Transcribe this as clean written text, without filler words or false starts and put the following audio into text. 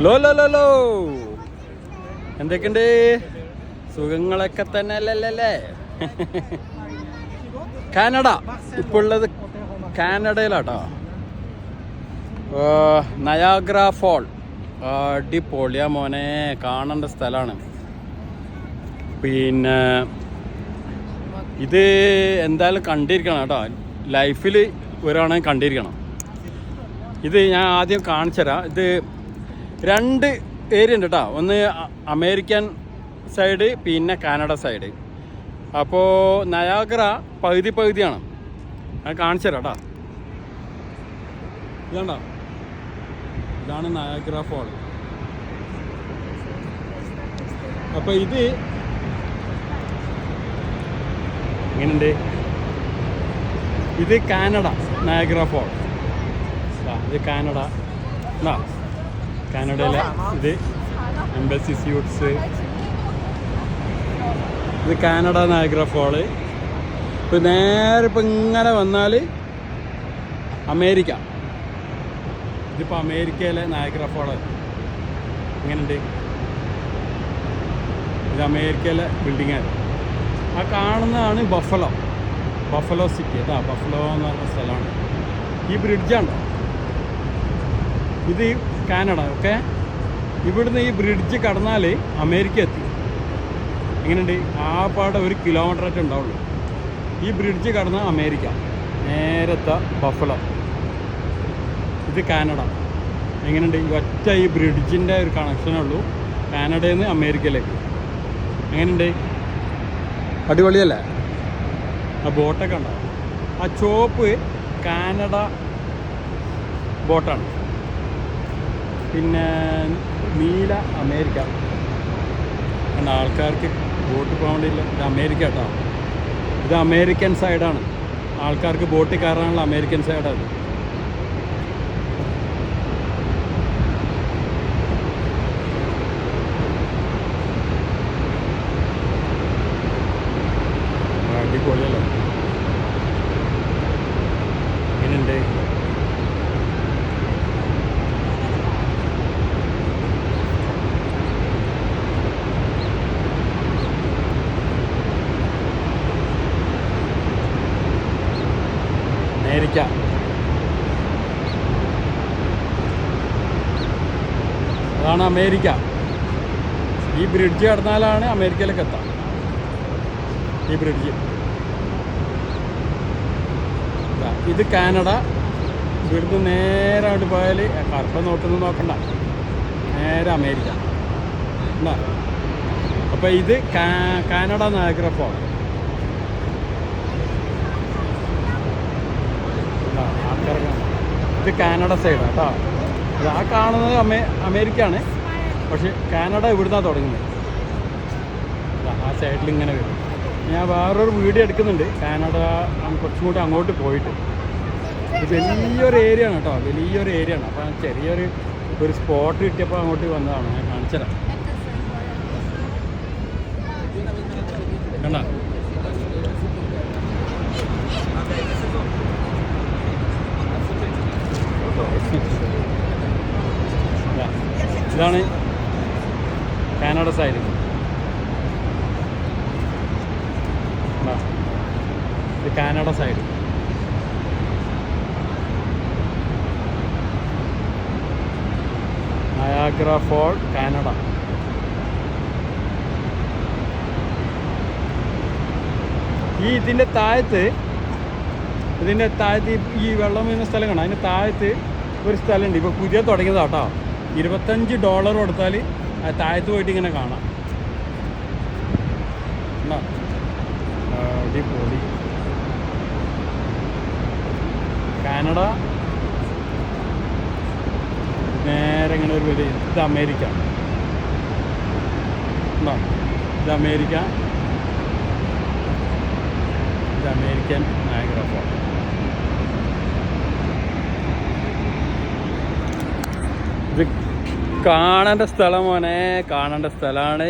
Law law law law എന്തൊക്കെയുണ്ട്? സുഖങ്ങളൊക്കെ തന്നെ അല്ലല്ലേ? കാനഡ ഇപ്പോൾ ഉള്ളത് കാനഡയിലാട്ടോ. നയാഗ്ര ഫോൾ അടിപൊളിയാ മോനെ, കാണേണ്ട സ്ഥലമാണ്. പിന്നെ ഇത് എന്തായാലും കണ്ടിരിക്കണം കേട്ടോ, ലൈഫിൽ ഒരാണെങ്കിൽ കണ്ടിരിക്കണം. ഇത് ഞാൻ ആദ്യം കാണിച്ചു തരാം. ഇത് രണ്ട് ഏരിയ ഉണ്ട് കേട്ടോ. ഒന്ന് അമേരിക്കൻ സൈഡ്, പിന്നെ കാനഡ സൈഡ്. അപ്പോൾ നയാഗ്ര പകുതിയാണ്. ഞാൻ കാണിച്ചു തരാം കേട്ടോ. ഇതാണ്ടോ, ഇതാണ് നയാഗ്ര ഫോൾ. അപ്പോൾ ഇത് എങ്ങനെയുണ്ട്? ഇത് കാനഡ നയാഗ്ര ഫോൾ. ഇത് കാനഡ, കാനഡയിലെ ഇത് എംബസി സ്യൂട്ട്സ്. ഇത് കാനഡ നയാഗ്ര ഫോള്. ഇപ്പം നേരെ ഇപ്പം ഇങ്ങനെ വന്നാൽ അമേരിക്ക. ഇതിപ്പോൾ അമേരിക്കയിലെ നയാഗ്ര ഫോള്. എങ്ങനെയുണ്ട്? ഇത് അമേരിക്കയിലെ ബിൽഡിങ്ങാണ്. ആ കാണുന്നതാണ് ബഫലോ സിറ്റി. അതാ ബഫലോ എന്ന് പറഞ്ഞ സ്ഥലമാണ്. ഈ ബ്രിഡ്ജാണ് ഇത് കാനഡ. ഓക്കെ, ഇവിടുന്ന് ഈ ബ്രിഡ്ജ് കടന്നാൽ അമേരിക്ക എത്തി. എങ്ങനെയുണ്ട്? ആ പാടെ 1 കിലോമീറ്ററായിട്ട് ഉണ്ടാവുള്ളൂ. ഈ ബ്രിഡ്ജ് കടന്നാൽ അമേരിക്ക, നേരത്തെ ബഫലോ. ഇത് കാനഡ. എങ്ങനെയുണ്ട്? ഒറ്റ ഈ ബ്രിഡ്ജിൻ്റെ ഒരു കണക്ഷനേ ഉള്ളൂ കാനഡയിൽ നിന്ന് അമേരിക്കയിലേക്ക്. എങ്ങനെയുണ്ട്? അടിപൊളിയല്ലേ? ആ ബോട്ടൊക്കെ ഉണ്ടാവും. ആ ചോപ്പ് കാനഡ ബോട്ടാണ്. പിന്നെ നീല അമേരിക്ക. കാരണം ആൾക്കാർക്ക് ബോട്ട് പോകാൻ വേണ്ടിയില്ല. ഇത് അമേരിക്ക കേട്ടോ. ഇത് അമേരിക്കൻ സൈഡാണ്. ആൾക്കാർക്ക് ബോട്ട് കയറാനുള്ള അമേരിക്കൻ സൈഡാണ്. അടിപൊളിയല്ലോ. എങ്ങനെയുണ്ട്? അമേരിക്ക. അതാണ് അമേരിക്ക. ഈ ബ്രിഡ്ജ് കടന്നാലാണ് അമേരിക്കയിലേക്ക് എത്താം. ഈ ബ്രിഡ്ജ്. ഇത് കാനഡ. ഇവിടുന്ന് നേരെ അങ്ങോട്ട് പോയാൽ കറുപ്പം നോക്കണ്ട, നേരെ അമേരിക്ക. എന്താ? അപ്പോൾ ഇത് കാനഡ നയാഗ്ര ഫോൾ. ഇത് കാനഡ സൈഡാണ് കേട്ടോ. ഇത് ആ കാണുന്നത് അമേരിക്കയാണ്. പക്ഷെ കാനഡ ഇവിടുന്നാണ് തുടങ്ങുന്നത്. ആ സൈഡിൽ ഇങ്ങനെ വരും. ഞാൻ വേറൊരു വീഡിയോ എടുക്കുന്നുണ്ട് കാനഡ കുറച്ചും കൂടി അങ്ങോട്ട് പോയിട്ട്. ഇത് വലിയൊരു ഏരിയ ആണ് കേട്ടോ, വലിയൊരു ഏരിയ ആണ്. അപ്പോൾ ചെറിയൊരു സ്പോട്ട് കിട്ടിയപ്പോൾ അങ്ങോട്ട് വന്നതാണ്. ഞാൻ കാണിച്ചുതരാം. കണ്ടോ? ഇതാണ് കാനഡ സൈഡ്. ഇത് Canada side. Niagara fall Canada. ഇതിൻ്റെ താഴത്ത് ഈ വെള്ളം വീഴുന്ന സ്ഥലം കാണാം. അതിൻ്റെ താഴത്ത് ഒരു സ്ഥലമുണ്ട്. ഇപ്പോൾ പുതിയ തുടങ്ങിയതാട്ടോ. $25 കൊടുത്താൽ താഴത്ത് പോയിട്ട് ഇങ്ങനെ കാണാം. അടിപൊളി. കാനഡ നേരെ ഇങ്ങനെ ഒരു വലിയ. ഇത് അമേരിക്ക. ഇത് അമേരിക്ക. ഇത് അമേരിക്കൻ നയാഗ്ര ഫോൾ. ഇത് കാണേണ്ട സ്ഥലം മോനെ, കാണേണ്ട സ്ഥലമാണ്.